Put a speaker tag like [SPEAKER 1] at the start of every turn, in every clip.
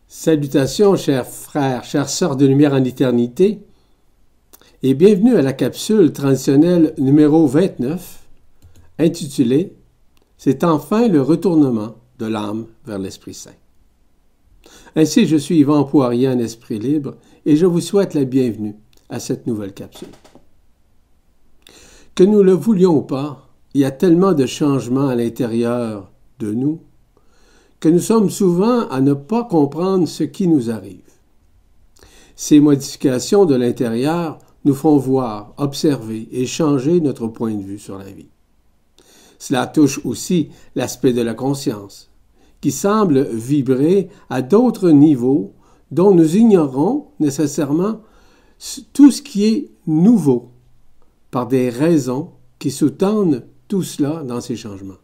[SPEAKER 1] Salutations, chers frères, chères sœurs de lumière en éternité, et bienvenue à la capsule traditionnelle numéro 29, intitulée « C'est enfin le retournement de l'âme vers l'Esprit Saint ». Ainsi, je suis Yvan Poirier en Esprit Libre, et je vous souhaite la bienvenue à cette nouvelle capsule. Que nous le voulions ou pas, il y a tellement de changements à l'intérieur de nous, que nous sommes souvent à ne pas comprendre ce qui nous arrive. Ces modifications de l'intérieur nous font voir, observer et changer notre point de vue sur la vie. Cela touche aussi l'aspect de la conscience, qui semble vibrer à d'autres niveaux dont nous ignorons nécessairement tout ce qui est nouveau, par des raisons qui sous-tendent tout cela dans ces changements.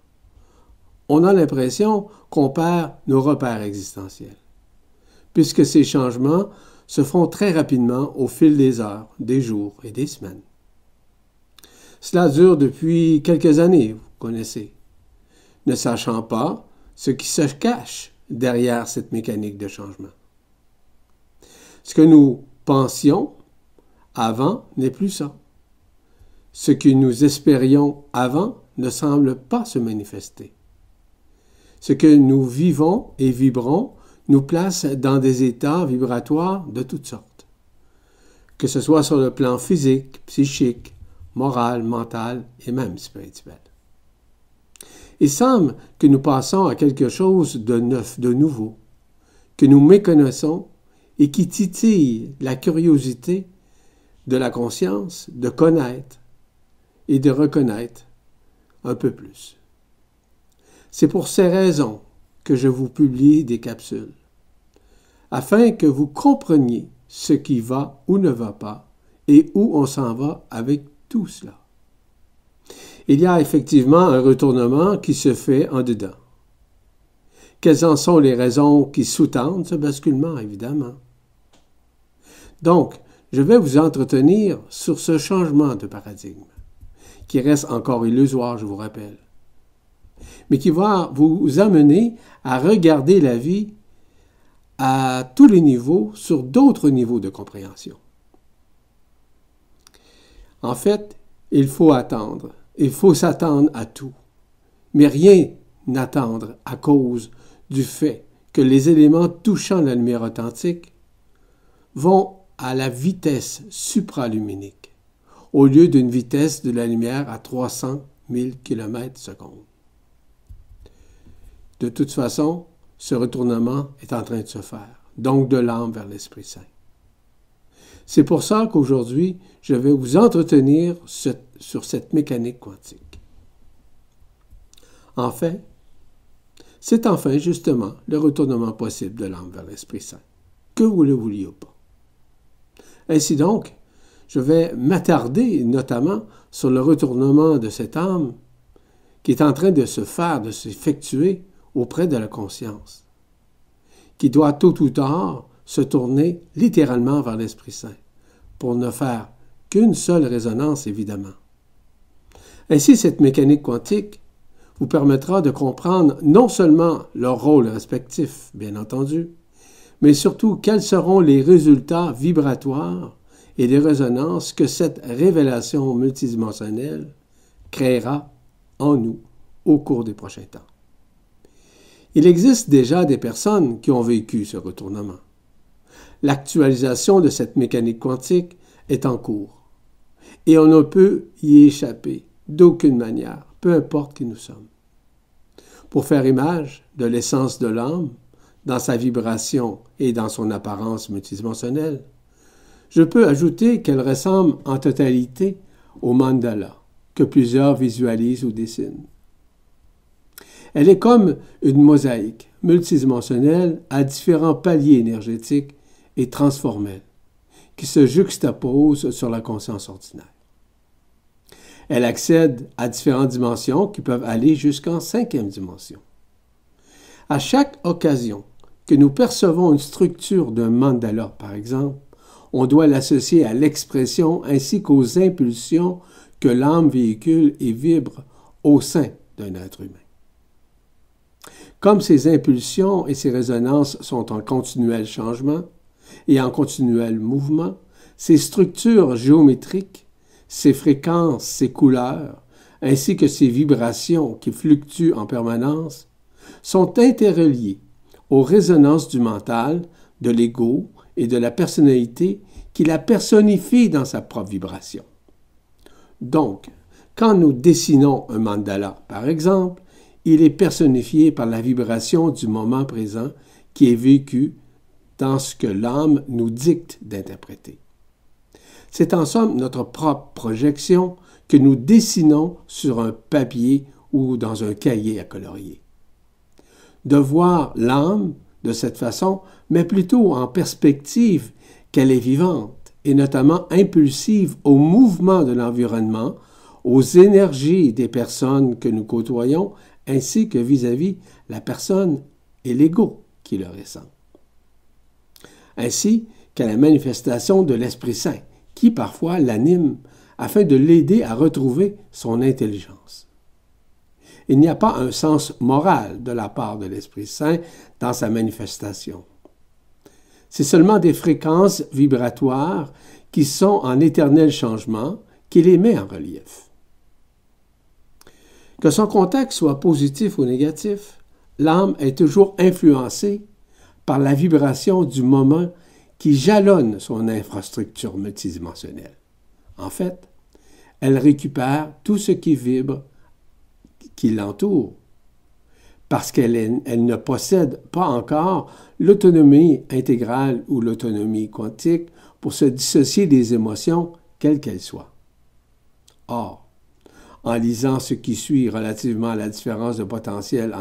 [SPEAKER 1] On a l'impression qu'on perd nos repères existentiels, puisque ces changements se font très rapidement au fil des heures, des jours et des semaines. Cela dure depuis quelques années, vous connaissez, ne sachant pas ce qui se cache derrière cette mécanique de changement. Ce que nous pensions avant n'est plus ça. Ce que nous espérions avant ne semble pas se manifester. Ce que nous vivons et vibrons nous place dans des états vibratoires de toutes sortes, que ce soit sur le plan physique, psychique, moral, mental et même spirituel. Il semble que nous passons à quelque chose de neuf, de nouveau, que nous méconnaissons et qui titille la curiosité de la conscience de connaître et de reconnaître un peu plus. C'est pour ces raisons que je vous publie des capsules, afin que vous compreniez ce qui va ou ne va pas et où on s'en va avec tout cela. Il y a effectivement un retournement qui se fait en dedans. Quelles en sont les raisons qui sous-tendent ce basculement, évidemment? Donc, je vais vous entretenir sur ce changement de paradigme, qui reste encore illusoire, je vous rappelle, mais qui va vous amener à regarder la vie à tous les niveaux, sur d'autres niveaux de compréhension. En fait, il faut attendre, il faut s'attendre à tout, mais rien n'attendre à cause du fait que les éléments touchant la lumière authentique vont à la vitesse supraluminique, au lieu d'une vitesse de la lumière à 300 000 km/s. De toute façon, ce retournement est en train de se faire, donc de l'âme vers l'Esprit Saint. C'est pour ça qu'aujourd'hui, je vais vous entretenir sur cette mécanique quantique. Enfin, c'est enfin justement le retournement possible de l'âme vers l'Esprit Saint, que vous le vouliez ou pas. Ainsi donc, je vais m'attarder notamment sur le retournement de cette âme qui est en train de se faire, de s'effectuer auprès de la conscience, qui doit tôt ou tard se tourner littéralement vers l'Esprit Saint, pour ne faire qu'une seule résonance, évidemment. Ainsi, cette mécanique quantique vous permettra de comprendre non seulement leur rôle respectif, bien entendu, mais surtout quels seront les résultats vibratoires et les résonances que cette révélation multidimensionnelle créera en nous au cours des prochains temps. Il existe déjà des personnes qui ont vécu ce retournement. L'actualisation de cette mécanique quantique est en cours et on ne peut y échapper d'aucune manière, peu importe qui nous sommes. Pour faire image de l'essence de l'âme, dans sa vibration et dans son apparence multidimensionnelle, je peux ajouter qu'elle ressemble en totalité au mandala que plusieurs visualisent ou dessinent. Elle est comme une mosaïque multidimensionnelle à différents paliers énergétiques et transformels qui se juxtaposent sur la conscience ordinaire. Elle accède à différentes dimensions qui peuvent aller jusqu'en 5e dimension. À chaque occasion que nous percevons une structure d'un mandala, par exemple, on doit l'associer à l'expression ainsi qu'aux impulsions que l'âme véhicule et vibre au sein d'un être humain. Comme ces impulsions et ces résonances sont en continuel changement et en continuel mouvement, ces structures géométriques, ces fréquences, ces couleurs, ainsi que ces vibrations qui fluctuent en permanence, sont interreliées aux résonances du mental, de l'ego et de la personnalité qui la personnifie dans sa propre vibration. Donc, quand nous dessinons un mandala, par exemple, il est personnifié par la vibration du moment présent qui est vécu dans ce que l'âme nous dicte d'interpréter. C'est en somme notre propre projection que nous dessinons sur un papier ou dans un cahier à colorier. De voir l'âme de cette façon met plutôt en perspective qu'elle est vivante et notamment impulsive au mouvement de l'environnement, aux énergies des personnes que nous côtoyons, ainsi que vis-à-vis la personne et l'ego qui le ressent. Ainsi qu'à la manifestation de l'Esprit Saint, qui parfois l'anime afin de l'aider à retrouver son intelligence. Il n'y a pas un sens moral de la part de l'Esprit Saint dans sa manifestation. C'est seulement des fréquences vibratoires qui sont en éternel changement qui les met en relief. Que son contact soit positif ou négatif, l'âme est toujours influencée par la vibration du moment qui jalonne son infrastructure multidimensionnelle. En fait, elle récupère tout ce qui vibre, qui l'entoure, parce qu'elle ne possède pas encore l'autonomie intégrale ou l'autonomie quantique pour se dissocier des émotions, quelles qu'elles soient. Or, en lisant ce qui suit relativement à la différence de potentiel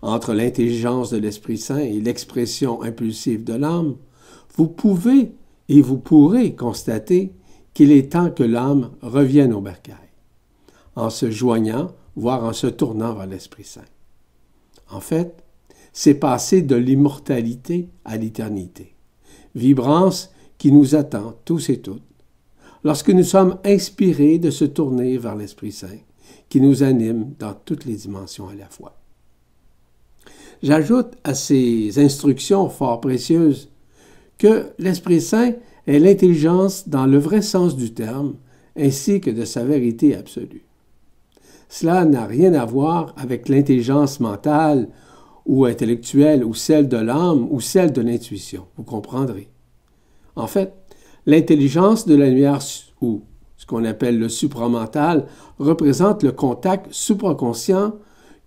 [SPEAKER 1] entre l'intelligence de l'Esprit Saint et l'expression impulsive de l'âme, vous pouvez et vous pourrez constater qu'il est temps que l'âme revienne au bercail, en se joignant, voire en se tournant vers l'Esprit Saint. En fait, c'est passer de l'immortalité à l'éternité, vibrance qui nous attend tous et toutes, lorsque nous sommes inspirés de se tourner vers l'Esprit Saint, qui nous anime dans toutes les dimensions à la fois. J'ajoute à ces instructions fort précieuses que l'Esprit Saint est l'intelligence dans le vrai sens du terme, ainsi que de sa vérité absolue. Cela n'a rien à voir avec l'intelligence mentale ou intellectuelle ou celle de l'âme ou celle de l'intuition, vous comprendrez. En fait, l'intelligence de la lumière ou ce qu'on appelle le supramental représente le contact supraconscient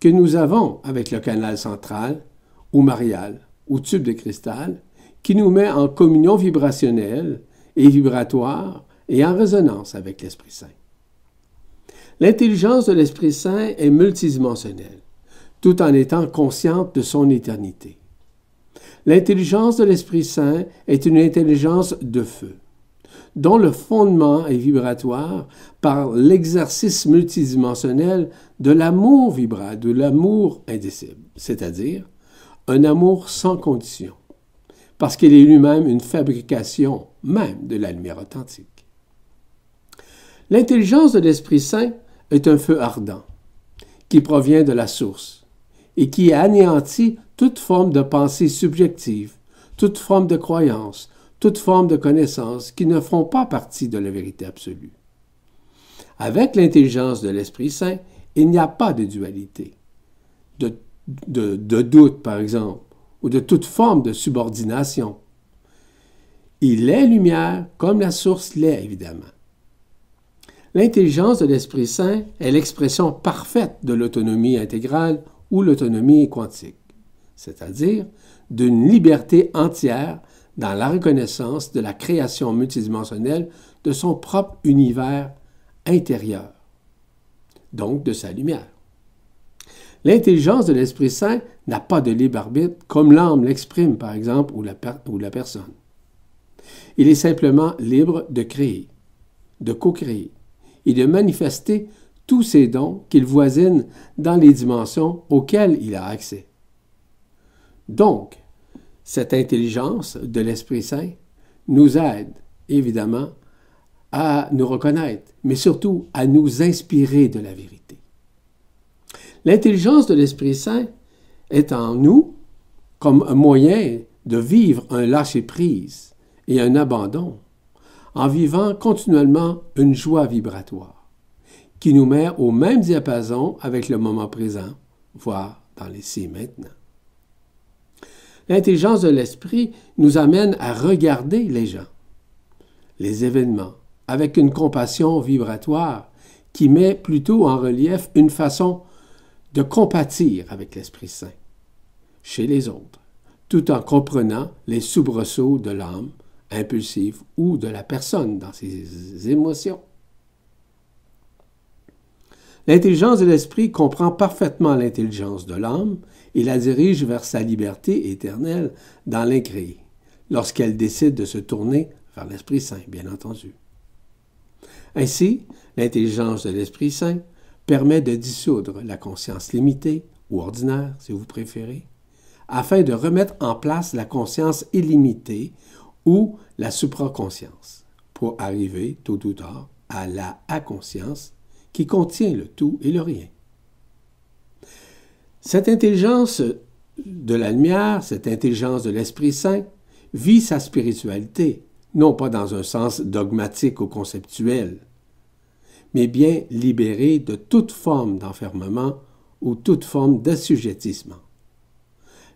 [SPEAKER 1] que nous avons avec le canal central ou marial ou tube de cristal qui nous met en communion vibrationnelle et vibratoire et en résonance avec l'Esprit Saint. L'intelligence de l'Esprit Saint est multidimensionnelle, tout en étant consciente de son éternité. L'intelligence de l'Esprit Saint est une intelligence de feu, dont le fondement est vibratoire par l'exercice multidimensionnel de l'amour vibrant, de l'amour indicible, c'est-à-dire un amour sans condition, parce qu'il est lui-même une fabrication même de la lumière authentique. L'intelligence de l'Esprit Saint est un feu ardent qui provient de la source et qui anéantit toute forme de pensée subjective, toute forme de croyance, toute forme de connaissance qui ne font pas partie de la vérité absolue. Avec l'intelligence de l'Esprit Saint, il n'y a pas de dualité, de doute, par exemple, ou de toute forme de subordination. Il est lumière comme la source l'est, évidemment. L'intelligence de l'Esprit Saint est l'expression parfaite de l'autonomie intégrale ou l'autonomie quantique, c'est-à-dire d'une liberté entière dans la reconnaissance de la création multidimensionnelle de son propre univers intérieur, donc de sa lumière. L'intelligence de l'Esprit Saint n'a pas de libre arbitre comme l'âme l'exprime, par exemple, ou la personne. Il est simplement libre de créer, de co-créer et de manifester tous ses dons qu'il voisine dans les dimensions auxquelles il a accès. Donc, cette intelligence de l'Esprit Saint nous aide, évidemment, à nous reconnaître, mais surtout à nous inspirer de la vérité. L'intelligence de l'Esprit Saint est en nous comme un moyen de vivre un lâcher-prise et un abandon en vivant continuellement une joie vibratoire qui nous met au même diapason avec le moment présent, voire dans l'ici et maintenant. L'intelligence de l'esprit nous amène à regarder les gens, les événements, avec une compassion vibratoire qui met plutôt en relief une façon de compatir avec l'Esprit Saint chez les autres, tout en comprenant les soubresauts de l'âme impulsive ou de la personne dans ses émotions. L'intelligence de l'esprit comprend parfaitement l'intelligence de l'âme et la dirige vers sa liberté éternelle dans l'incréé, lorsqu'elle décide de se tourner vers l'Esprit Saint, bien entendu. Ainsi, l'intelligence de l'Esprit Saint permet de dissoudre la conscience limitée, ou ordinaire, si vous préférez, afin de remettre en place la conscience illimitée ou la supraconscience, pour arriver, tôt ou tard, à la inconscience qui contient le tout et le rien. Cette intelligence de la lumière, cette intelligence de l'Esprit Saint, vit sa spiritualité, non pas dans un sens dogmatique ou conceptuel, mais bien libérée de toute forme d'enfermement ou toute forme d'assujettissement.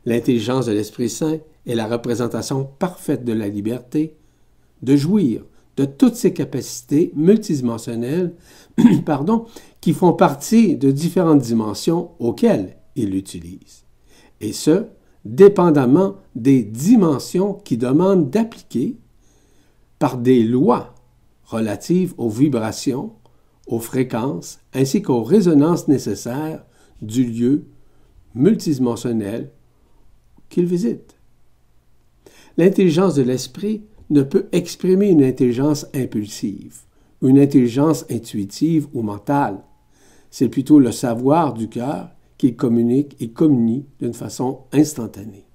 [SPEAKER 1] L'intelligence de l'Esprit Saint est la représentation parfaite de la liberté, de jouir de toutes ses capacités multidimensionnelles qui font partie de différentes dimensions auxquelles il l'utilise. Et ce, dépendamment des dimensions qui demandent d'appliquer par des lois relatives aux vibrations, aux fréquences, ainsi qu'aux résonances nécessaires du lieu multidimensionnel qu'il visite. L'intelligence de l'esprit ne peut exprimer une intelligence impulsive, une intelligence intuitive ou mentale. C'est plutôt le savoir du cœur qui communique et communie d'une façon instantanée.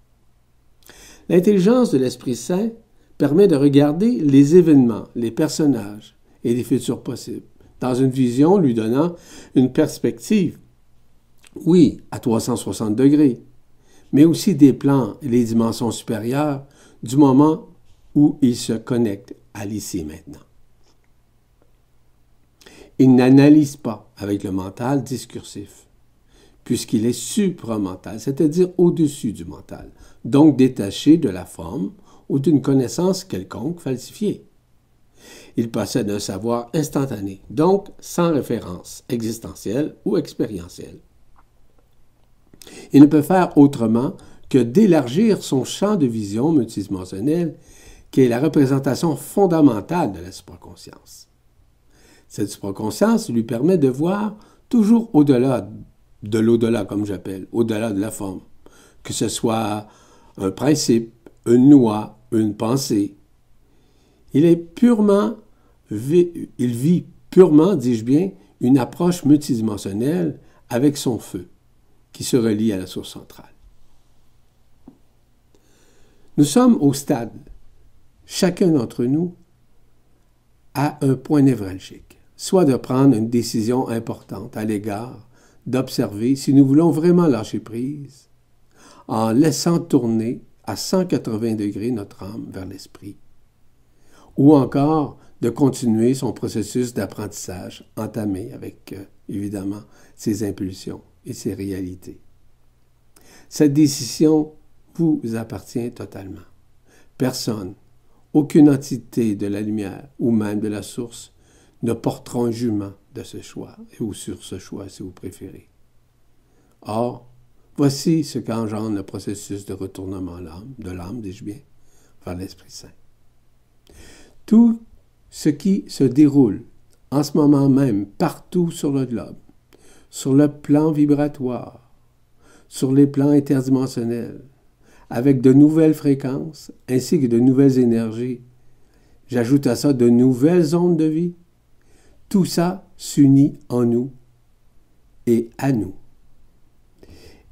[SPEAKER 1] L'intelligence de l'Esprit Saint permet de regarder les événements, les personnages et les futurs possibles, dans une vision lui donnant une perspective, oui, à 360 degrés, mais aussi des plans et les dimensions supérieures du moment où il se connecte à l'ici et maintenant. Il n'analyse pas avec le mental discursif, puisqu'il est supramental, c'est-à-dire au-dessus du mental, donc détaché de la forme ou d'une connaissance quelconque falsifiée. Il possède un savoir instantané, donc sans référence existentielle ou expérientielle. Il ne peut faire autrement que d'élargir son champ de vision multidimensionnelle, qui est la représentation fondamentale de la supraconscience. Cette supraconscience lui permet de voir toujours au-delà de l'au-delà, comme j'appelle, au-delà de la forme, que ce soit un principe, une loi, une pensée. Il vit purement, dis-je bien, une approche multidimensionnelle avec son feu, qui se relie à la source centrale. Nous sommes au stade, chacun d'entre nous a un point névralgique, soit de prendre une décision importante à l'égard d'observer si nous voulons vraiment lâcher prise, en laissant tourner à 180 degrés notre âme vers l'esprit, ou encore de continuer son processus d'apprentissage entamé avec, évidemment, ses impulsions et ses réalités. Cette décision vous appartient totalement. Personne, aucune entité de la lumière ou même de la source ne portera un jugement de ce choix, ou sur ce choix si vous préférez. Or, voici ce qu'engendre le processus de retournement de l'âme, dis-je bien, vers l'Esprit Saint. Tout ce qui se déroule en ce moment même partout sur le globe, sur le plan vibratoire, sur les plans interdimensionnels, avec de nouvelles fréquences ainsi que de nouvelles énergies. J'ajoute à ça de nouvelles ondes de vie. Tout ça s'unit en nous et à nous.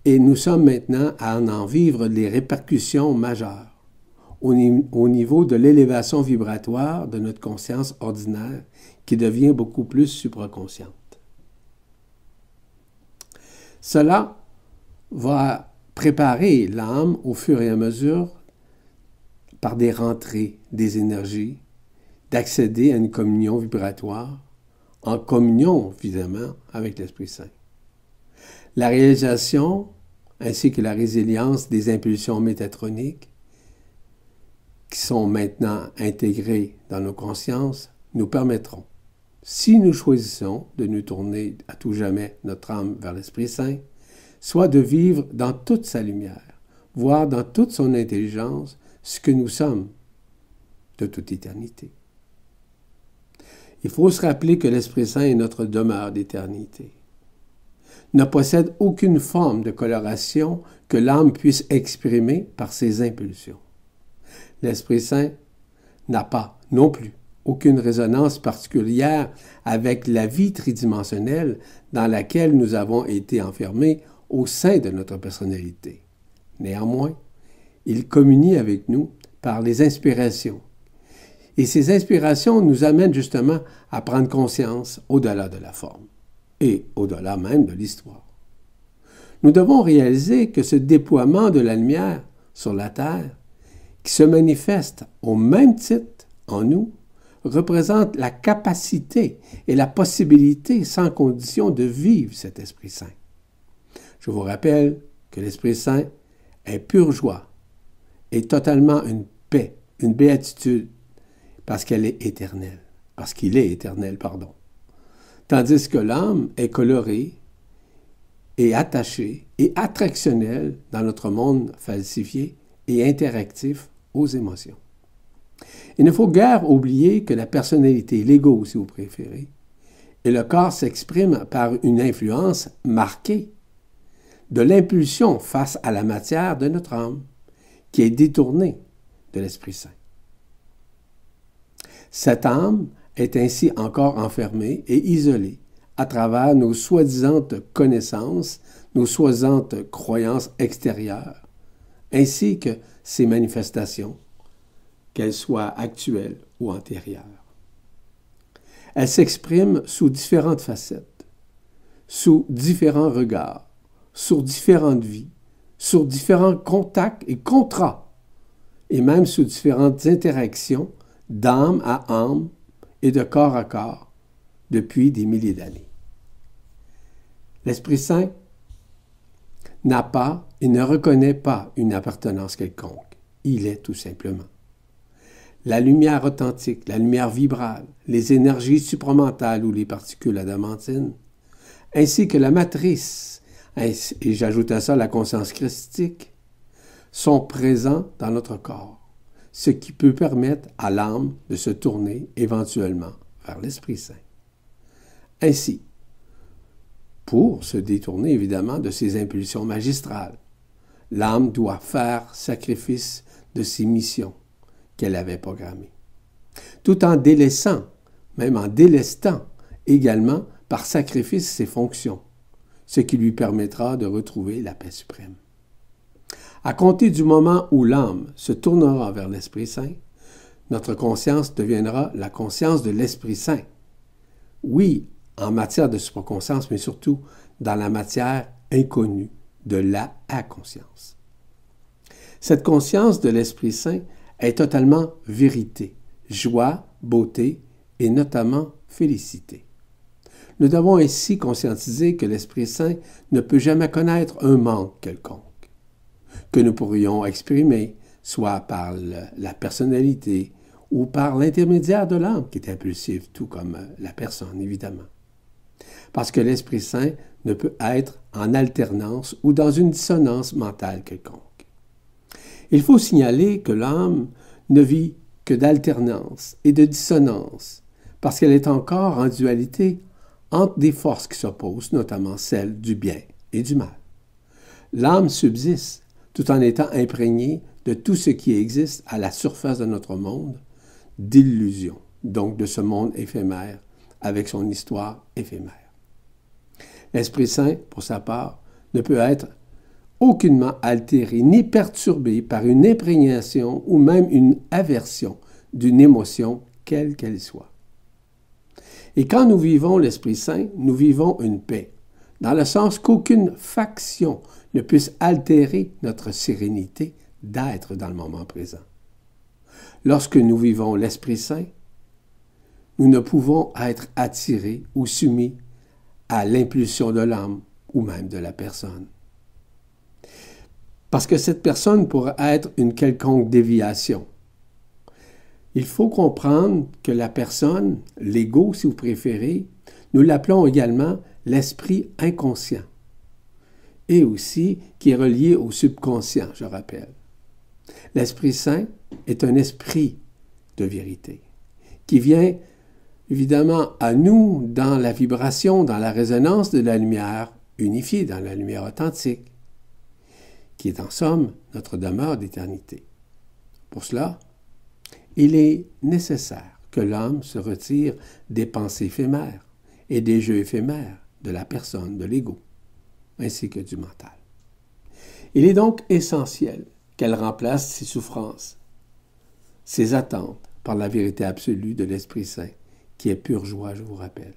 [SPEAKER 1] Et nous sommes maintenant à en vivre les répercussions majeures au niveau de l'élévation vibratoire de notre conscience ordinaire qui devient beaucoup plus supraconsciente. Cela va préparer l'âme au fur et à mesure par des rentrées des énergies, d'accéder à une communion vibratoire, en communion, évidemment, avec l'Esprit Saint. La réalisation, ainsi que la résilience des impulsions métatroniques, qui sont maintenant intégrées dans nos consciences, nous permettront, si nous choisissons de nous tourner à tout jamais notre âme vers l'Esprit Saint, soit de vivre dans toute sa lumière, voir dans toute son intelligence ce que nous sommes de toute éternité. Il faut se rappeler que l'Esprit Saint est notre demeure d'éternité. Ne possède aucune forme de coloration que l'âme puisse exprimer par ses impulsions. L'Esprit Saint n'a pas, non plus, aucune résonance particulière avec la vie tridimensionnelle dans laquelle nous avons été enfermés au sein de notre personnalité. Néanmoins, il communie avec nous par les inspirations. Et ces inspirations nous amènent justement à prendre conscience au-delà de la forme et au-delà même de l'histoire. Nous devons réaliser que ce déploiement de la lumière sur la Terre, qui se manifeste au même titre en nous, représente la capacité et la possibilité sans condition de vivre cet Esprit Saint. Je vous rappelle que l'Esprit Saint est pure joie et totalement une paix, une béatitude, parce qu'elle est éternelle, parce qu'il est éternel, pardon. Tandis que l'âme est colorée et attachée et attractionnelle dans notre monde falsifié et interactif aux émotions. Il ne faut guère oublier que la personnalité, l'ego si vous préférez, et le corps s'expriment par une influence marquée de l'impulsion face à la matière de notre âme, qui est détournée de l'Esprit Saint. Cette âme est ainsi encore enfermée et isolée à travers nos soi-disant connaissances, nos soi-disant croyances extérieures, ainsi que ses manifestations, qu'elles soient actuelles ou antérieures. Elle s'exprime sous différentes facettes, sous différents regards, sur différentes vies, sur différents contacts et contrats, et même sous différentes interactions d'âme à âme et de corps à corps depuis des milliers d'années. L'Esprit Saint n'a pas et ne reconnaît pas une appartenance quelconque. Il est tout simplement. La lumière authentique, la lumière vibrale, les énergies supramentales ou les particules adamantines, ainsi que la matrice, et j'ajoute à ça la conscience christique, sont présents dans notre corps, ce qui peut permettre à l'âme de se tourner éventuellement vers l'Esprit Saint. Ainsi, pour se détourner évidemment de ses impulsions magistrales, l'âme doit faire sacrifice de ses missions qu'elle avait programmées, tout en délaissant, même en délestant également par sacrifice ses fonctions, ce qui lui permettra de retrouver la paix suprême. À compter du moment où l'âme se tournera vers l'Esprit Saint, notre conscience deviendra la conscience de l'Esprit Saint. Oui, en matière de supraconscience, mais surtout dans la matière inconnue de la inconscience. Cette conscience de l'Esprit Saint est totalement vérité, joie, beauté et notamment félicité. Nous devons ainsi conscientiser que l'Esprit Saint ne peut jamais connaître un manque quelconque, que nous pourrions exprimer, soit par la personnalité ou par l'intermédiaire de l'âme qui est impulsive, tout comme la personne, évidemment. Parce que l'Esprit Saint ne peut être en alternance ou dans une dissonance mentale quelconque. Il faut signaler que l'âme ne vit que d'alternance et de dissonance, parce qu'elle est encore en dualité entre des forces qui s'opposent, notamment celles du bien et du mal. L'âme subsiste tout en étant imprégnée de tout ce qui existe à la surface de notre monde, d'illusions, donc de ce monde éphémère, avec son histoire éphémère. L'Esprit Saint, pour sa part, ne peut être aucunement altéré ni perturbé par une imprégnation ou même une aversion d'une émotion, quelle qu'elle soit. Et quand nous vivons l'Esprit Saint, nous vivons une paix, dans le sens qu'aucune faction ne puisse altérer notre sérénité d'être dans le moment présent. Lorsque nous vivons l'Esprit Saint, nous ne pouvons être attirés ou soumis à l'impulsion de l'âme ou même de la personne. Parce que cette personne pourrait être une quelconque déviation. Il faut comprendre que la personne, l'ego si vous préférez, nous l'appelons également l'esprit inconscient et aussi qui est relié au subconscient, je rappelle. L'Esprit Saint est un esprit de vérité qui vient évidemment à nous dans la vibration, dans la résonance de la lumière unifiée, dans la lumière authentique, qui est en somme notre demeure d'éternité. Pour cela, il est nécessaire que l'homme se retire des pensées éphémères et des jeux éphémères de la personne, de l'ego, ainsi que du mental. Il est donc essentiel qu'elle remplace ses souffrances, ses attentes par la vérité absolue de l'Esprit Saint, qui est pure joie, je vous rappelle.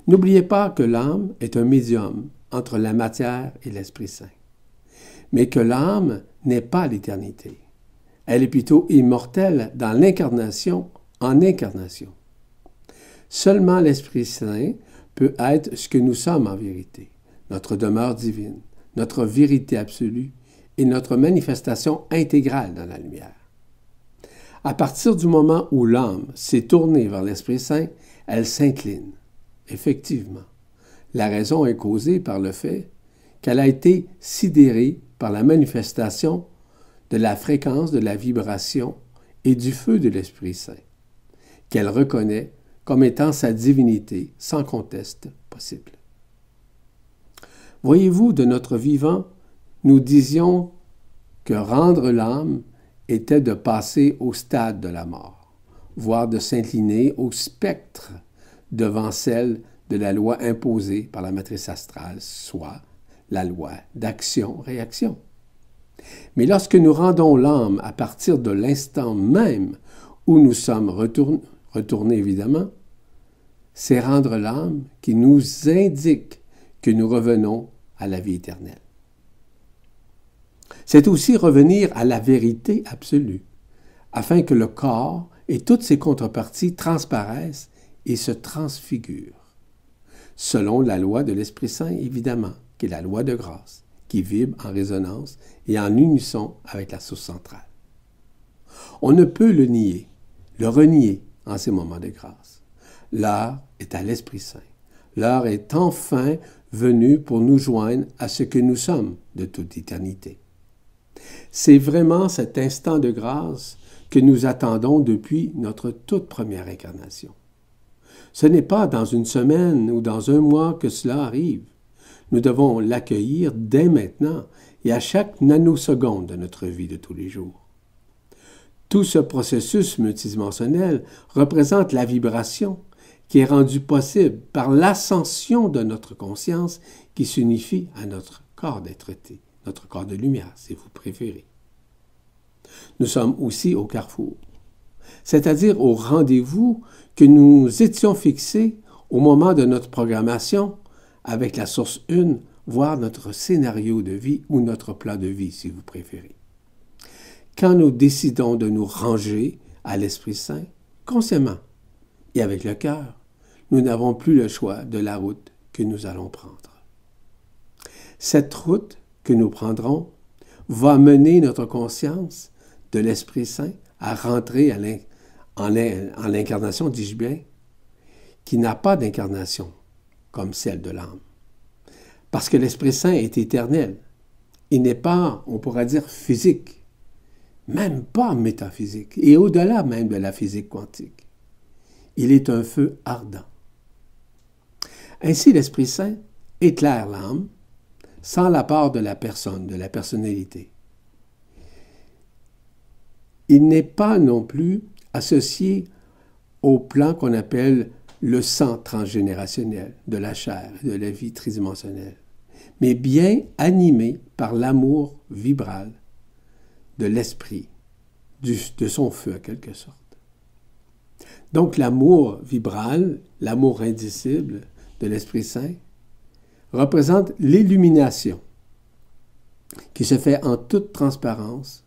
[SPEAKER 1] N'oubliez pas que l'âme est un médium entre la matière et l'Esprit Saint, mais que l'âme n'est pas l'éternité. Elle est plutôt immortelle dans l'incarnation en incarnation. Seulement l'Esprit Saint peut être ce que nous sommes en vérité, notre demeure divine, notre vérité absolue et notre manifestation intégrale dans la lumière. À partir du moment où l'âme s'est tournée vers l'Esprit Saint, elle s'incline. Effectivement, la raison est causée par le fait qu'elle a été sidérée par la manifestation de la fréquence de la vibration et du feu de l'Esprit Saint, qu'elle reconnaît comme étant sa divinité sans conteste possible. Voyez-vous, de notre vivant, nous disions que rendre l'âme était de passer au stade de la mort, voire de s'incliner au spectre devant celle de la loi imposée par la matrice astrale, soit la loi d'action-réaction. Mais lorsque nous rendons l'âme à partir de l'instant même où nous sommes retournés évidemment, c'est rendre l'âme qui nous indique que nous revenons à la vie éternelle. C'est aussi revenir à la vérité absolue, afin que le corps et toutes ses contreparties transparaissent et se transfigurent, selon la loi de l'Esprit Saint, évidemment, qui est la loi de grâce, qui vibre en résonance et en unisson avec la source centrale. On ne peut le nier, le renier en ces moments de grâce. L'heure est à l'Esprit Saint. L'heure est enfin venue pour nous joindre à ce que nous sommes de toute éternité. C'est vraiment cet instant de grâce que nous attendons depuis notre toute première incarnation. Ce n'est pas dans une semaine ou dans un mois que cela arrive. Nous devons l'accueillir dès maintenant et à chaque nanoseconde de notre vie de tous les jours. Tout ce processus multidimensionnel représente la vibration qui est rendue possible par l'ascension de notre conscience qui s'unifie à notre corps d'être-té, notre corps de lumière, si vous préférez. Nous sommes aussi au carrefour, c'est-à-dire au rendez-vous que nous étions fixés au moment de notre programmation avec la source une, voire notre scénario de vie ou notre plan de vie, si vous préférez. Quand nous décidons de nous ranger à l'Esprit Saint, consciemment et avec le cœur, nous n'avons plus le choix de la route que nous allons prendre. Cette route que nous prendrons va mener notre conscience de l'Esprit Saint à rentrer en l'incarnation, dis-je bien, qui n'a pas d'incarnation comme celle de l'âme. Parce que l'Esprit Saint est éternel. Il n'est pas, on pourrait dire, physique, même pas métaphysique, et au-delà même de la physique quantique. Il est un feu ardent. Ainsi, l'Esprit Saint éclaire l'âme sans l'apport de la personne, de la personnalité. Il n'est pas non plus associé au plan qu'on appelle le sang transgénérationnel de la chair et de la vie tridimensionnelle, mais bien animé par l'amour vibral de l'esprit, de son feu en quelque sorte. Donc l'amour vibral, l'amour indicible de l'Esprit Saint représente l'illumination qui se fait en toute transparence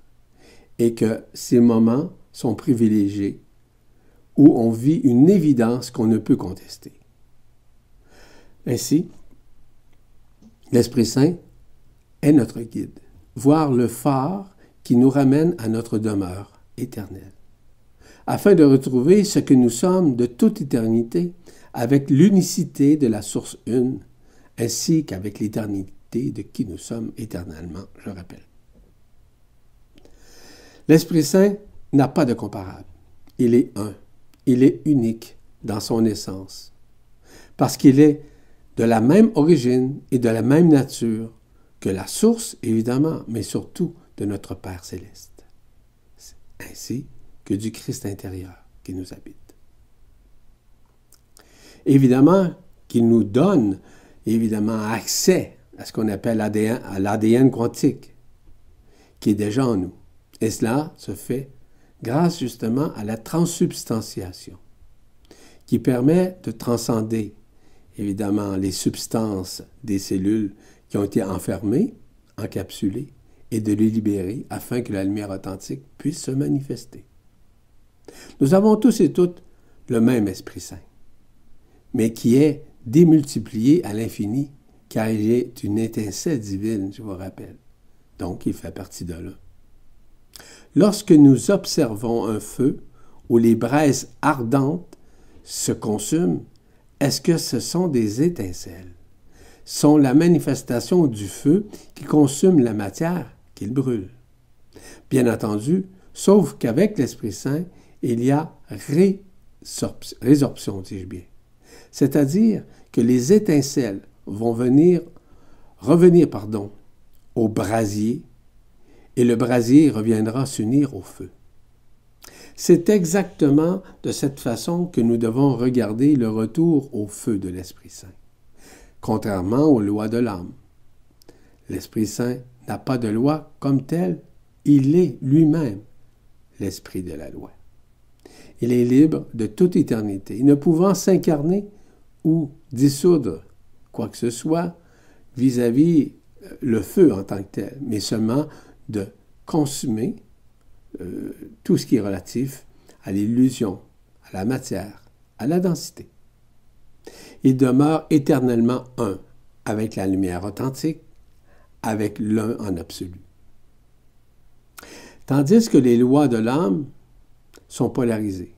[SPEAKER 1] et que ces moments sont privilégiés où on vit une évidence qu'on ne peut contester. Ainsi, l'Esprit Saint est notre guide, voire le phare qui nous ramène à notre demeure éternelle, afin de retrouver ce que nous sommes de toute éternité avec l'unicité de la source une, ainsi qu'avec l'éternité de qui nous sommes éternellement, je rappelle. L'Esprit Saint n'a pas de comparable. Il est un. Il est unique dans son essence, parce qu'il est de la même origine et de la même nature que la source, évidemment, mais surtout de notre Père céleste, ainsi que du Christ intérieur qui nous habite. Évidemment qu'il nous donne accès à ce qu'on appelle l'ADN quantique, qui est déjà en nous. Et cela se fait grâce justement à la transsubstantiation, qui permet de transcender évidemment les substances des cellules qui ont été enfermées, encapsulées, et de les libérer afin que la lumière authentique puisse se manifester. Nous avons tous et toutes le même Esprit Saint, mais qui est démultiplié à l'infini, car il est une étincelle divine, je vous rappelle. Donc, il fait partie de là. Lorsque nous observons un feu où les braises ardentes se consument, est-ce que ce sont des étincelles? Sont la manifestation du feu qui consume la matière qu'il brûle. Bien entendu, sauf qu'avec l'Esprit Saint, il y a résorption, dis-je bien. C'est-à-dire que les étincelles vont revenir au brasier, et le brasier reviendra s'unir au feu. C'est exactement de cette façon que nous devons regarder le retour au feu de l'Esprit Saint, contrairement aux lois de l'âme. L'Esprit Saint n'a pas de loi comme telle, il est lui-même l'esprit de la loi. Il est libre de toute éternité, ne pouvant s'incarner ou dissoudre quoi que ce soit vis-à-vis le feu en tant que tel, mais seulement de consumer tout ce qui est relatif à l'illusion, à la matière, à la densité. Il demeure éternellement un, avec la lumière authentique, avec l'un en absolu. Tandis que les lois de l'âme sont polarisées.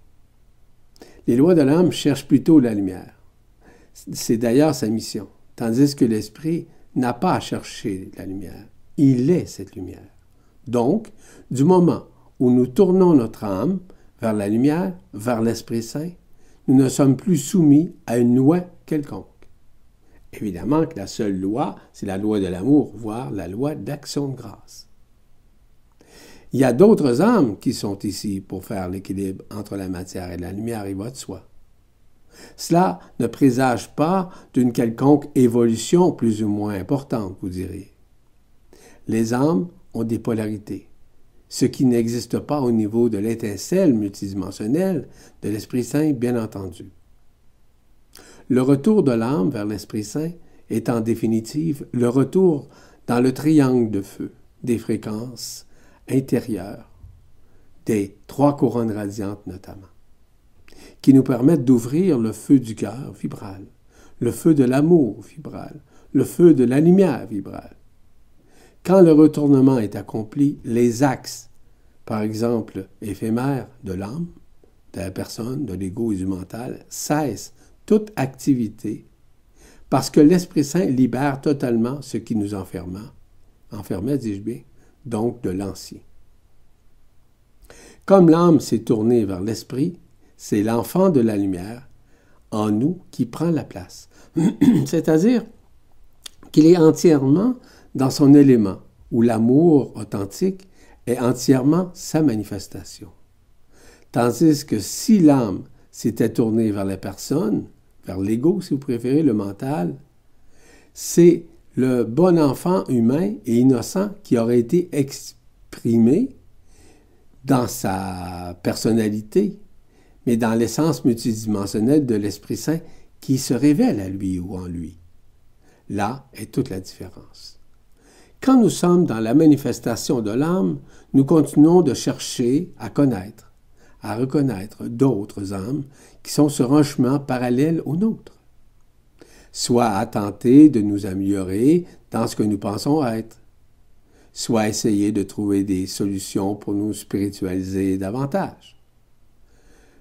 [SPEAKER 1] Les lois de l'âme cherchent plutôt la lumière. C'est d'ailleurs sa mission. Tandis que l'esprit n'a pas à chercher la lumière. Il est cette lumière. Donc, du moment où nous tournons notre âme vers la lumière, vers l'Esprit Saint, nous ne sommes plus soumis à une loi quelconque. Évidemment que la seule loi, c'est la loi de l'amour, voire la loi d'action de grâce. Il y a d'autres âmes qui sont ici pour faire l'équilibre entre la matière et la lumière, il va de soi. Cela ne présage pas d'une quelconque évolution plus ou moins importante, vous direz. Les âmes ont des polarités, ce qui n'existe pas au niveau de l'étincelle multidimensionnelle de l'Esprit Saint, bien entendu. Le retour de l'âme vers l'Esprit Saint est en définitive le retour dans le triangle de feu des fréquences intérieures, des 3 couronnes radiantes notamment, qui nous permettent d'ouvrir le feu du cœur vibral, le feu de l'amour vibral, le feu de la lumière vibrale. Quand le retournement est accompli, les axes, par exemple éphémères de l'âme, de la personne, de l'ego et du mental, cessent toute activité parce que l'Esprit Saint libère totalement ce qui nous enfermait, dis-je bien, donc de l'ancien. Comme l'âme s'est tournée vers l'Esprit, c'est l'enfant de la lumière en nous qui prend la place. C'est-à-dire qu'il est entièrement dans son élément, où l'amour authentique est entièrement sa manifestation. Tandis que si l'âme s'était tournée vers la personne, vers l'ego si vous préférez, le mental, c'est le bon enfant humain et innocent qui aurait été exprimé dans sa personnalité, mais dans l'essence multidimensionnelle de l'Esprit Saint qui se révèle à lui ou en lui. Là est toute la différence. Quand nous sommes dans la manifestation de l'âme, nous continuons de chercher à connaître, à reconnaître d'autres âmes qui sont sur un chemin parallèle au nôtre, soit à tenter de nous améliorer dans ce que nous pensons être, soit à essayer de trouver des solutions pour nous spiritualiser davantage.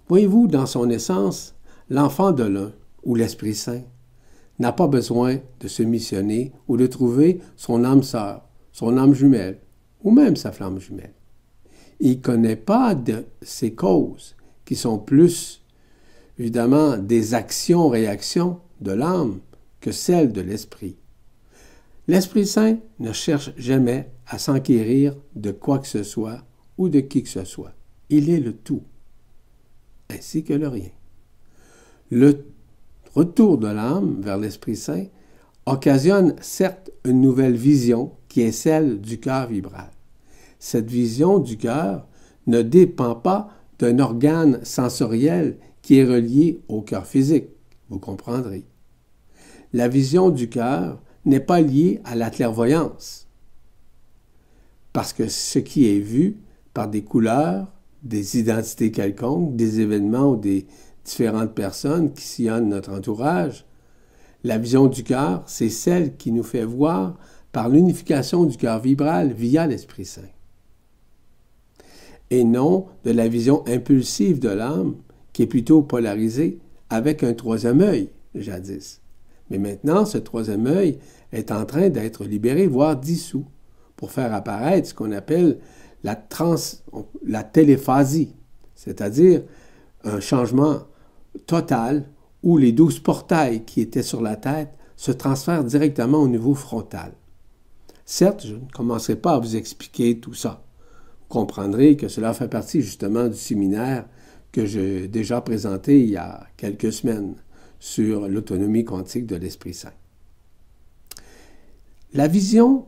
[SPEAKER 1] Voyez-vous, dans son essence, l'enfant de l'un, ou l'Esprit Saint, n'a pas besoin de se missionner ou de trouver son âme sœur, son âme jumelle, ou même sa flamme jumelle. Il ne connaît pas de ces causes, qui sont plus, évidemment, des actions-réactions de l'âme que celles de l'Esprit. L'Esprit Saint ne cherche jamais à s'enquérir de quoi que ce soit ou de qui que ce soit. Il est le tout, ainsi que le rien. Le retour de l'âme vers l'Esprit Saint occasionne certes une nouvelle vision qui est celle du cœur vibral. Cette vision du cœur ne dépend pas d'un organe sensoriel qui est relié au cœur physique, vous comprendrez. La vision du cœur n'est pas liée à la clairvoyance, parce que ce qui est vu par des couleurs, des identités quelconques, des événements ou des différentes personnes qui sillonnent notre entourage, la vision du cœur, c'est celle qui nous fait voir par l'unification du cœur vibral via l'Esprit Saint. Et non de la vision impulsive de l'âme, qui est plutôt polarisée avec un troisième œil, jadis. Mais maintenant, ce troisième œil est en train d'être libéré, voire dissous, pour faire apparaître ce qu'on appelle la téléphasie, c'est-à-dire un changement total où les 12 portails qui étaient sur la tête se transfèrent directement au niveau frontal. Certes, je ne commencerai pas à vous expliquer tout ça. Vous comprendrez que cela fait partie justement du séminaire que j'ai déjà présenté il y a quelques semaines sur l'autonomie quantique de l'Esprit Saint. La vision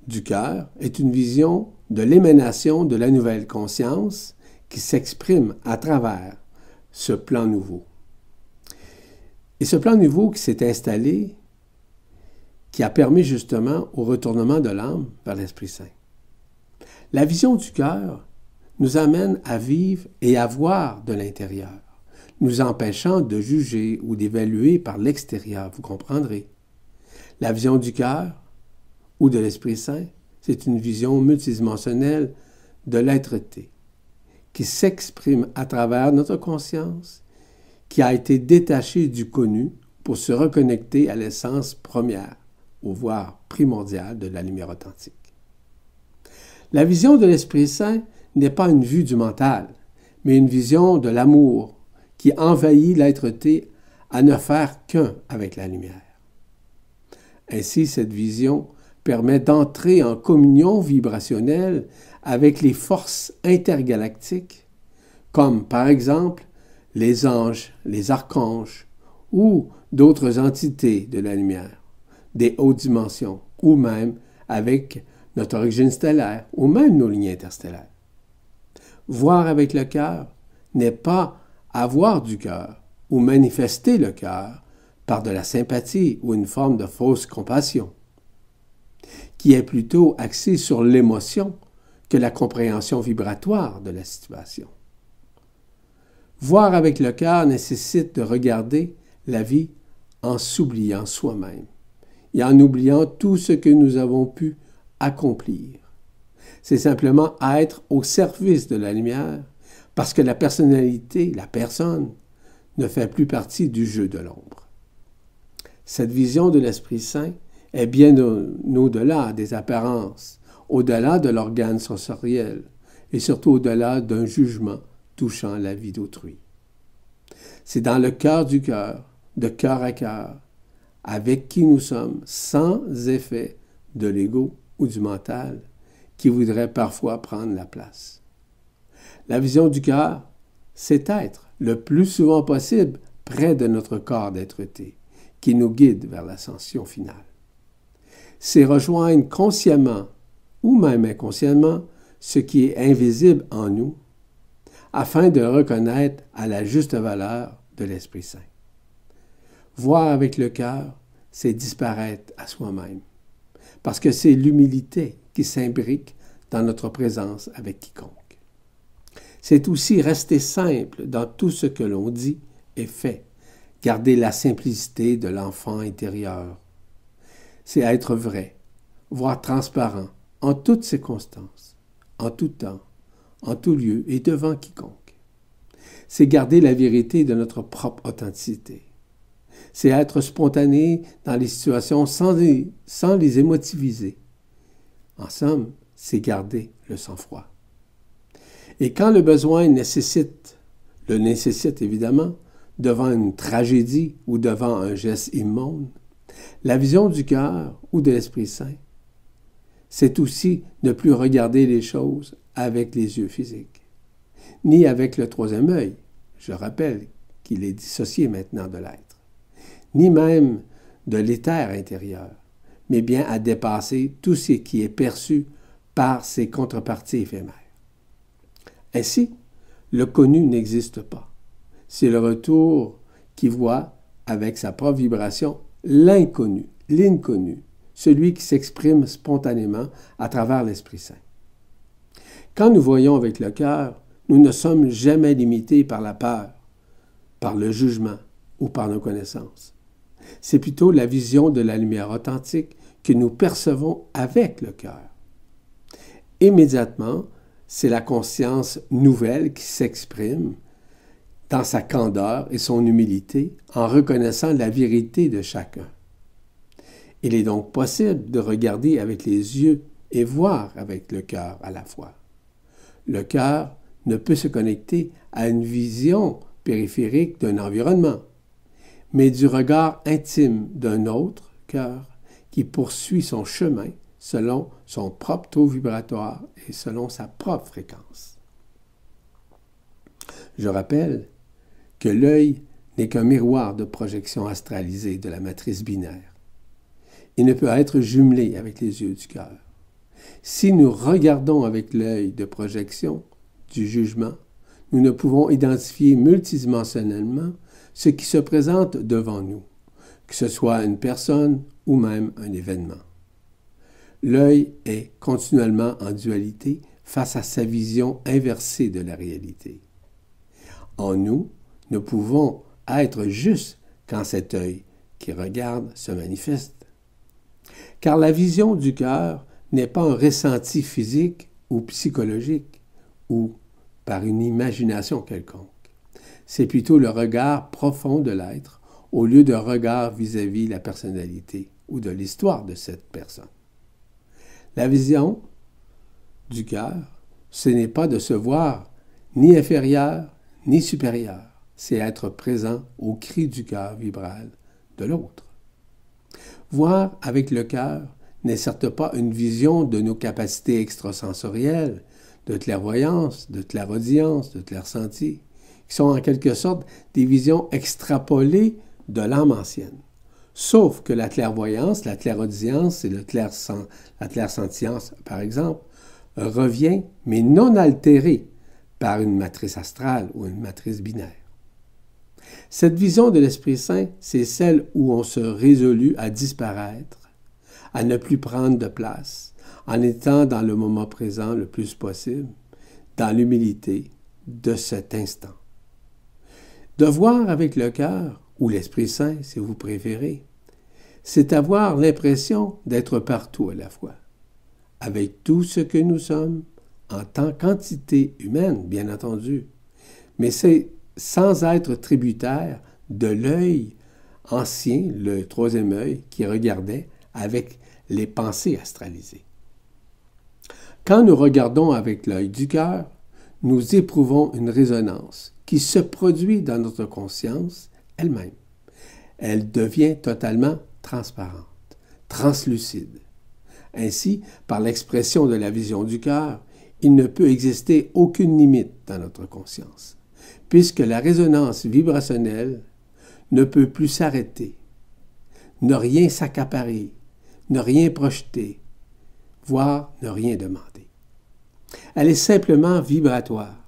[SPEAKER 1] du cœur est une vision de l'émanation de la nouvelle conscience qui s'exprime à travers ce plan nouveau. Et ce plan nouveau qui s'est installé, qui a permis justement au retournement de l'âme vers l'Esprit Saint. La vision du cœur nous amène à vivre et à voir de l'intérieur, nous empêchant de juger ou d'évaluer par l'extérieur, vous comprendrez. La vision du cœur ou de l'Esprit Saint, c'est une vision multidimensionnelle de l'être-té, qui s'exprime à travers notre conscience, qui a été détachée du connu pour se reconnecter à l'essence première, ou voire primordiale de la lumière authentique. La vision de l'Esprit Saint n'est pas une vue du mental, mais une vision de l'amour qui envahit l'être-té à ne faire qu'un avec la lumière. Ainsi, cette vision permet d'entrer en communion vibrationnelle avec les forces intergalactiques, comme par exemple les anges, les archanges ou d'autres entités de la lumière, des hautes dimensions, ou même avec notre origine stellaire, ou même nos lignes interstellaires. Voir avec le cœur n'est pas avoir du cœur ou manifester le cœur par de la sympathie ou une forme de fausse compassion, qui est plutôt axée sur l'émotion que la compréhension vibratoire de la situation. Voir avec le cœur nécessite de regarder la vie en s'oubliant soi-même et en oubliant tout ce que nous avons pu accomplir. C'est simplement être au service de la lumière parce que la personnalité, la personne, ne fait plus partie du jeu de l'ombre. Cette vision de l'Esprit Saint est bien au-delà des apparences, au-delà de l'organe sensoriel et surtout au-delà d'un jugement touchant la vie d'autrui. C'est dans le cœur du cœur, de cœur à cœur, avec qui nous sommes, sans effet de l'ego ou du mental, qui voudrait parfois prendre la place. La vision du cœur, c'est être le plus souvent possible près de notre corps d'être-té, qui nous guide vers l'ascension finale. C'est rejoindre consciemment ou même inconsciemment ce qui est invisible en nous, afin de reconnaître à la juste valeur de l'Esprit Saint. Voir avec le cœur, c'est disparaître à soi-même, parce que c'est l'humilité qui s'imbrique dans notre présence avec quiconque. C'est aussi rester simple dans tout ce que l'on dit et fait, garder la simplicité de l'enfant intérieur. C'est être vrai, voire transparent, en toutes circonstances, en tout temps, en tout lieu et devant quiconque. C'est garder la vérité de notre propre authenticité. C'est être spontané dans les situations sans les émotiviser. En somme, c'est garder le sang-froid. Et quand le besoin le nécessite évidemment, devant une tragédie ou devant un geste immonde, la vision du cœur ou de l'Esprit Saint, c'est aussi ne plus regarder les choses avec les yeux physiques, ni avec le troisième œil, je rappelle qu'il est dissocié maintenant de l'être, ni même de l'éther intérieur, mais bien à dépasser tout ce qui est perçu par ses contreparties éphémères. Ainsi, le connu n'existe pas. C'est le retour qui voit avec sa propre vibration l'inconnu, l'inconnu, celui qui s'exprime spontanément à travers l'Esprit Saint. Quand nous voyons avec le cœur, nous ne sommes jamais limités par la peur, par le jugement ou par nos connaissances. C'est plutôt la vision de la lumière authentique que nous percevons avec le cœur. Immédiatement, c'est la conscience nouvelle qui s'exprime dans sa candeur et son humilité en reconnaissant la vérité de chacun. Il est donc possible de regarder avec les yeux et voir avec le cœur à la fois. Le cœur ne peut se connecter à une vision périphérique d'un environnement, mais du regard intime d'un autre cœur qui poursuit son chemin selon son propre taux vibratoire et selon sa propre fréquence. Je rappelle que l'œil n'est qu'un miroir de projection astralisée de la matrice binaire. Il ne peut être jumelé avec les yeux du cœur. Si nous regardons avec l'œil de projection du jugement, nous ne pouvons identifier multidimensionnellement ce qui se présente devant nous, que ce soit une personne ou même un événement. L'œil est continuellement en dualité face à sa vision inversée de la réalité. En nous, nous pouvons être justes quand cet œil qui regarde se manifeste. Car la vision du cœur n'est pas un ressenti physique ou psychologique ou par une imagination quelconque. C'est plutôt le regard profond de l'être au lieu d'un regard vis-à-vis la personnalité ou de l'histoire de cette personne. La vision du cœur, ce n'est pas de se voir ni inférieur ni supérieur, c'est être présent au cri du cœur vibral de l'autre. Voir avec le cœur n'est certes pas une vision de nos capacités extrasensorielles, de clairvoyance, de clairaudience, de clairsenti, qui sont en quelque sorte des visions extrapolées de l'âme ancienne. Sauf que la clairvoyance, la clairaudience et la clairsentience, par exemple, revient, mais non altérée par une matrice astrale ou une matrice binaire. Cette vision de l'Esprit Saint, c'est celle où on se résolut à disparaître, à ne plus prendre de place, en étant dans le moment présent le plus possible, dans l'humilité de cet instant. De voir avec le cœur, ou l'Esprit Saint, si vous préférez, c'est avoir l'impression d'être partout à la fois, avec tout ce que nous sommes, en tant qu'entité humaine, bien entendu, mais c'est sans être tributaire de l'œil ancien, le troisième œil, qui regardait avec les pensées astralisées. Quand nous regardons avec l'œil du cœur, nous éprouvons une résonance qui se produit dans notre conscience elle-même. Elle devient totalement transparente, translucide. Ainsi, par l'expression de la vision du cœur, il ne peut exister aucune limite dans notre conscience, puisque la résonance vibrationnelle ne peut plus s'arrêter, ne rien s'accaparer, ne rien projeter, voire ne rien demander. Elle est simplement vibratoire,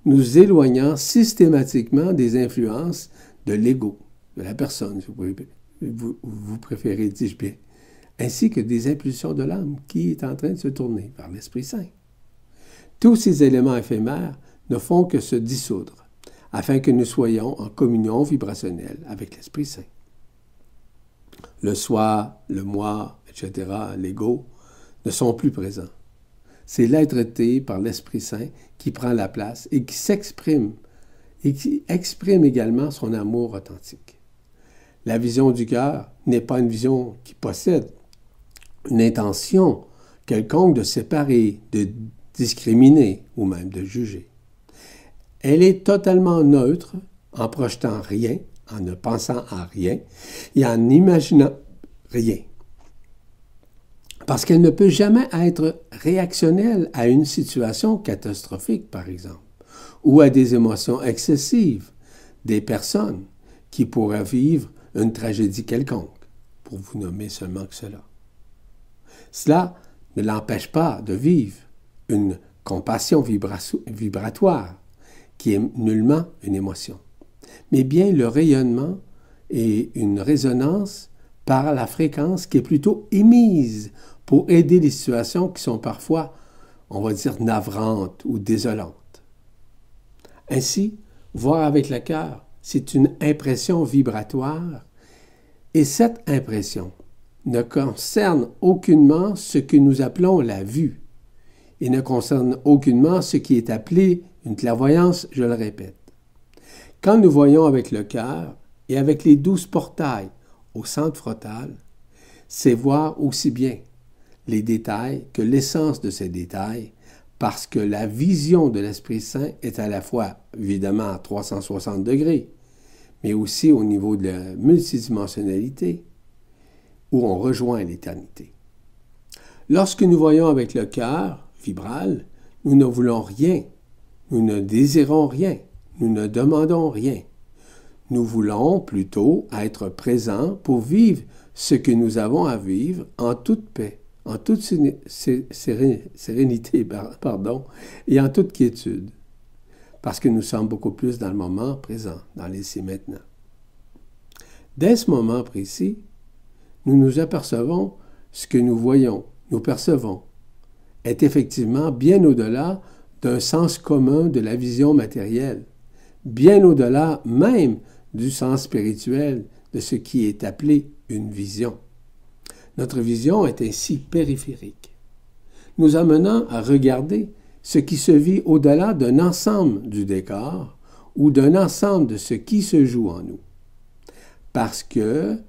[SPEAKER 1] nous éloignant systématiquement des influences de l'ego, de la personne, si vous vous préférez, dis-je bien, ainsi que des impulsions de l'âme qui est en train de se tourner vers l'Esprit Saint. Tous ces éléments éphémères ne font que se dissoudre, afin que nous soyons en communion vibrationnelle avec l'Esprit Saint. Le soi, le moi, etc., l'ego, ne sont plus présents. C'est l'être-té par l'Esprit Saint qui prend la place et qui s'exprime, et qui exprime également son amour authentique. La vision du cœur n'est pas une vision qui possède une intention quelconque de séparer, de discriminer ou même de juger. Elle est totalement neutre en projetant rien, en ne pensant à rien et en imaginant rien. Parce qu'elle ne peut jamais être réactionnelle à une situation catastrophique, par exemple, ou à des émotions excessives des personnes qui pourraient vivre une tragédie quelconque, pour vous nommer seulement que cela. Cela ne l'empêche pas de vivre une compassion vibratoire, qui est nullement une émotion, mais bien le rayonnement et une résonance par la fréquence qui est plutôt émise pour aider les situations qui sont parfois, on va dire, navrantes ou désolantes. Ainsi, voir avec le cœur, c'est une impression vibratoire, et cette impression ne concerne aucunement ce que nous appelons la vue, et ne concerne aucunement ce qui est appelé une clairvoyance, je le répète. Quand nous voyons avec le cœur et avec les 12 portails au centre frontal, c'est voir aussi bien les détails que l'essence de ces détails, parce que la vision de l'Esprit Saint est à la fois, évidemment, à 360 degrés, mais aussi au niveau de la multidimensionnalité, où on rejoint l'éternité. Lorsque nous voyons avec le cœur vibral, nous ne voulons rien, nous ne désirons rien, nous ne demandons rien. Nous voulons plutôt être présents pour vivre ce que nous avons à vivre en toute paix, en toute sérénité, et en toute quiétude, parce que nous sommes beaucoup plus dans le moment présent, dans l'ici maintenant. Dès ce moment précis, nous nous apercevons ce que nous voyons, nous percevons, est effectivement bien au-delà d'un sens commun de la vision matérielle, bien au-delà même du sens spirituel de ce qui est appelé une vision. Notre vision est ainsi périphérique, nous amenant à regarder ce qui se vit au-delà d'un ensemble du décor ou d'un ensemble de ce qui se joue en nous. Parce que,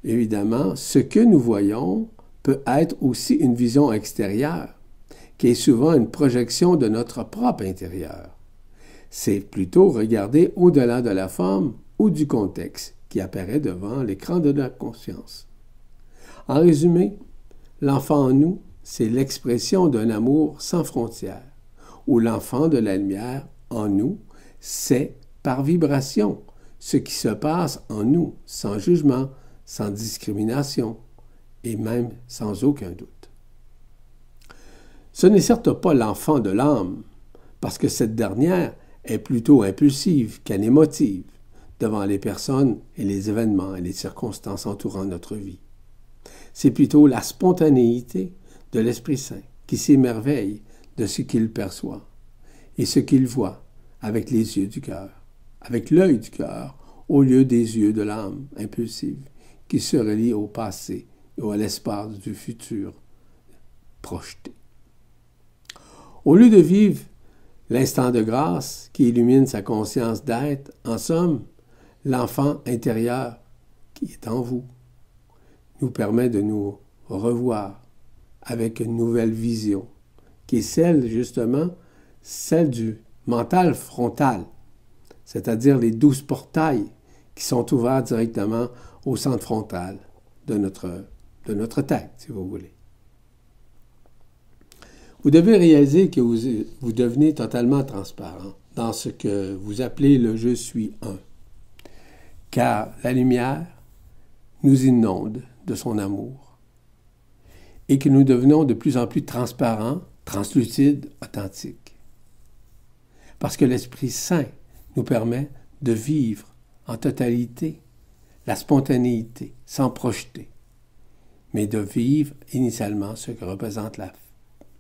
[SPEAKER 1] évidemment, ce que nous voyons peut être aussi une vision extérieure, qui est souvent une projection de notre propre intérieur. C'est plutôt regarder au-delà de la forme ou du contexte qui apparaît devant l'écran de notre conscience. En résumé, l'enfant en nous, c'est l'expression d'un amour sans frontières, ou l'enfant de la lumière en nous, c'est par vibration ce qui se passe en nous, sans jugement, sans discrimination, et même sans aucun doute. Ce n'est certes pas l'enfant de l'âme, parce que cette dernière est plutôt impulsive qu'anémotive devant les personnes et les événements et les circonstances entourant notre vie. C'est plutôt la spontanéité de l'Esprit Saint qui s'émerveille de ce qu'il perçoit et ce qu'il voit avec les yeux du cœur, avec l'œil du cœur, au lieu des yeux de l'âme impulsive qui se relie au passé ou à l'espace du futur projeté. Au lieu de vivre l'instant de grâce qui illumine sa conscience d'être, en somme, l'enfant intérieur qui est en vous nous permet de nous revoir avec une nouvelle vision, qui est celle, justement, celle du mental frontal, c'est-à-dire les 12 portails qui sont ouverts directement au centre frontal de notre tête, si vous voulez. Vous devez réaliser que vous devenez totalement transparent dans ce que vous appelez le « je suis un », car la lumière nous inonde de son amour et que nous devenons de plus en plus transparents, translucides, authentiques. Parce que l'Esprit Saint nous permet de vivre en totalité la spontanéité, sans projeter, mais de vivre initialement ce que représente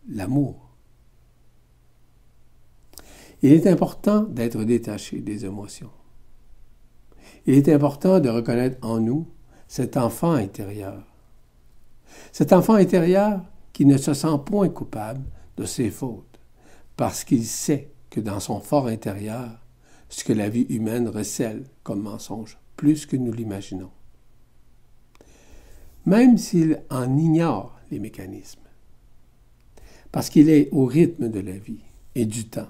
[SPEAKER 1] l'amour. Il est important d'être détaché des émotions. Il est important de reconnaître en nous cet enfant intérieur. Cet enfant intérieur qui ne se sent point coupable de ses fautes, parce qu'il sait que dans son fort intérieur, ce que la vie humaine recèle comme mensonge, plus que nous l'imaginons. Même s'il en ignore les mécanismes, parce qu'il est au rythme de la vie et du temps.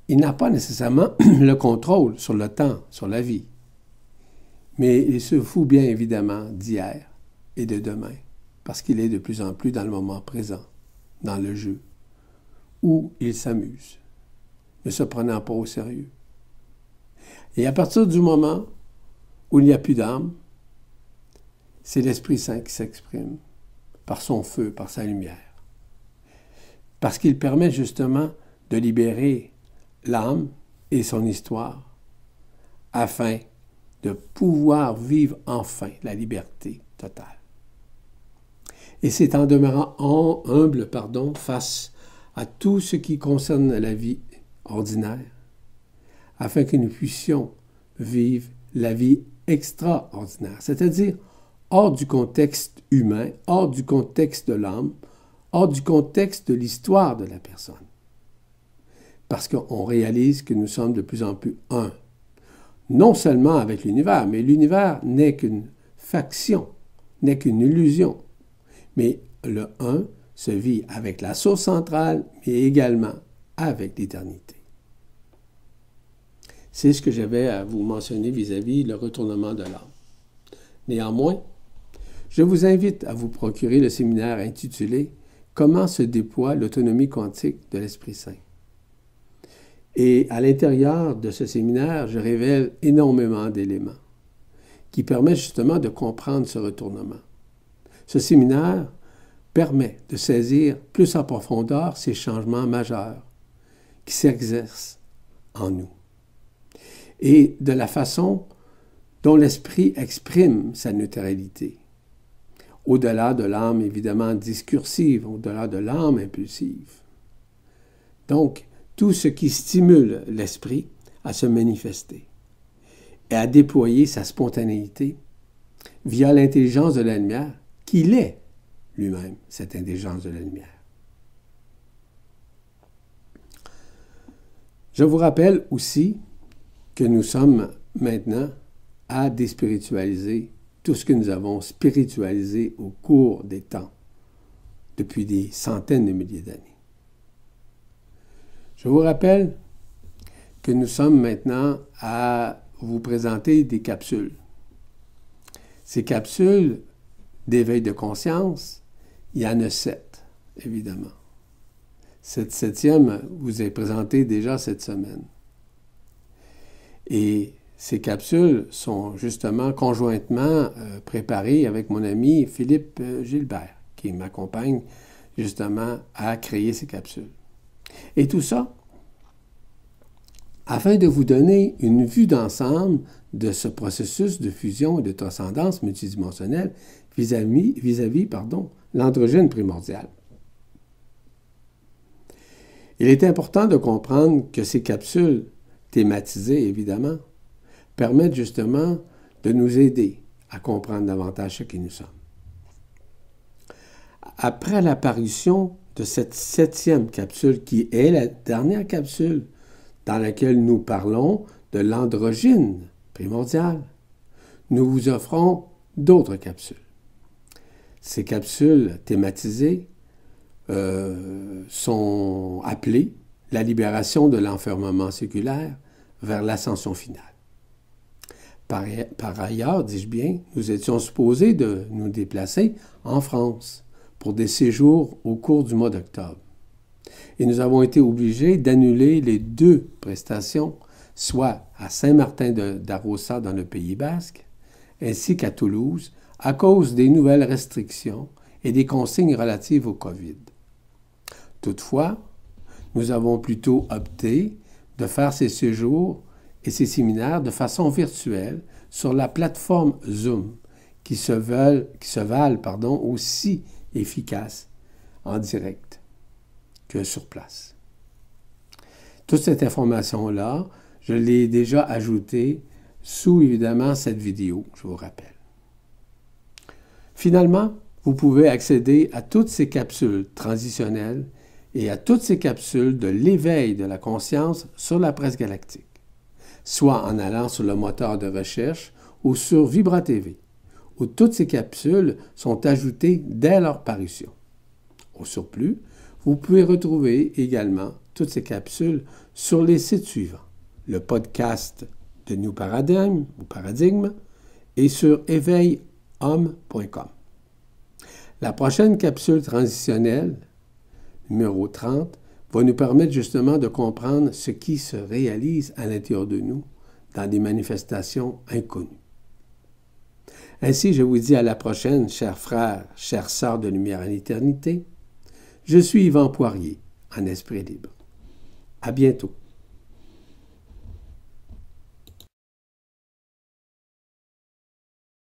[SPEAKER 1] Il n'a pas nécessairement le contrôle sur le temps, sur la vie, mais il se fout bien évidemment d'hier et de demain, parce qu'il est de plus en plus dans le moment présent, dans le jeu, où il s'amuse, ne se prenant pas au sérieux. Et à partir du moment où il n'y a plus d'âme, c'est l'Esprit Saint qui s'exprime par son feu, par sa lumière. Parce qu'il permet justement de libérer l'âme et son histoire afin de pouvoir vivre enfin la liberté totale. Et c'est en demeurant humble, face à tout ce qui concerne la vie ordinaire, afin que nous puissions vivre la vie extraordinaire, c'est-à-dire hors du contexte humain, hors du contexte de l'âme, hors du contexte de l'histoire de la personne. Parce qu'on réalise que nous sommes de plus en plus un. Non seulement avec l'univers, mais l'univers n'est qu'une faction, n'est qu'une illusion. Mais le un se vit avec la source centrale, mais également avec l'éternité. C'est ce que j'avais à vous mentionner vis-à-vis le retournement de l'âme. Néanmoins, je vous invite à vous procurer le séminaire intitulé « Comment se déploie l'autonomie quantique de l'Esprit Saint ». Et à l'intérieur de ce séminaire, je révèle énormément d'éléments qui permettent justement de comprendre ce retournement. Ce séminaire permet de saisir plus en profondeur ces changements majeurs qui s'exercent en nous et de la façon dont l'esprit exprime sa neutralité, au-delà de l'âme évidemment discursive, au-delà de l'âme impulsive. Donc, tout ce qui stimule l'esprit à se manifester et à déployer sa spontanéité via l'intelligence de la lumière, qu'il est lui-même, cette intelligence de la lumière. Je vous rappelle aussi que nous sommes maintenant à déspiritualiser tout ce que nous avons spiritualisé au cours des temps, depuis des centaines de milliers d'années. Je vous rappelle que nous sommes maintenant à vous présenter des capsules. Ces capsules d'éveil de conscience, il y en a 7, évidemment. Cette 7e vous est présentée déjà cette semaine. Et ces capsules sont justement conjointement préparées avec mon ami Philippe Gilbert, qui m'accompagne justement à créer ces capsules. Et tout ça, afin de vous donner une vue d'ensemble de ce processus de fusion et de transcendance multidimensionnelle vis-à-vis l'androgène primordial. Il est important de comprendre que ces capsules thématisées, évidemment, permettent justement de nous aider à comprendre davantage ce qui nous sommes. Après l'apparition de cette 7e capsule, qui est la dernière capsule dans laquelle nous parlons de l'androgyne primordial, nous vous offrons d'autres capsules. Ces capsules thématisées sont appelées la libération de l'enfermement séculaire vers l'ascension finale. Par ailleurs, dis-je bien, nous étions supposés de nous déplacer en France pour des séjours au cours du mois d'octobre. Et nous avons été obligés d'annuler les 2 prestations, soit à Saint-Martin d'Arossa dans le Pays basque, ainsi qu'à Toulouse, à cause des nouvelles restrictions et des consignes relatives au COVID. Toutefois, nous avons plutôt opté de faire ces séjours et ces séminaires de façon virtuelle sur la plateforme Zoom qui se valent aussi efficaces en direct que sur place. Toute cette information-là, je l'ai déjà ajoutée sous, évidemment, cette vidéo, je vous rappelle. Finalement, vous pouvez accéder à toutes ces capsules transitionnelles et à toutes ces capsules de l'éveil de la conscience sur la presse galactique, soit en allant sur le moteur de recherche ou sur Vibra TV, où toutes ces capsules sont ajoutées dès leur parution. Au surplus, vous pouvez retrouver également toutes ces capsules sur les sites suivants: le podcast de New Paradigm ou Paradigme et sur éveilhomme.com. La prochaine capsule transitionnelle, numéro 30, va nous permettre justement de comprendre ce qui se réalise à l'intérieur de nous dans des manifestations inconnues. Ainsi, je vous dis à la prochaine, chers frères, chères sœurs de lumière en éternité. Je suis Yvan Poirier, en esprit libre. À bientôt.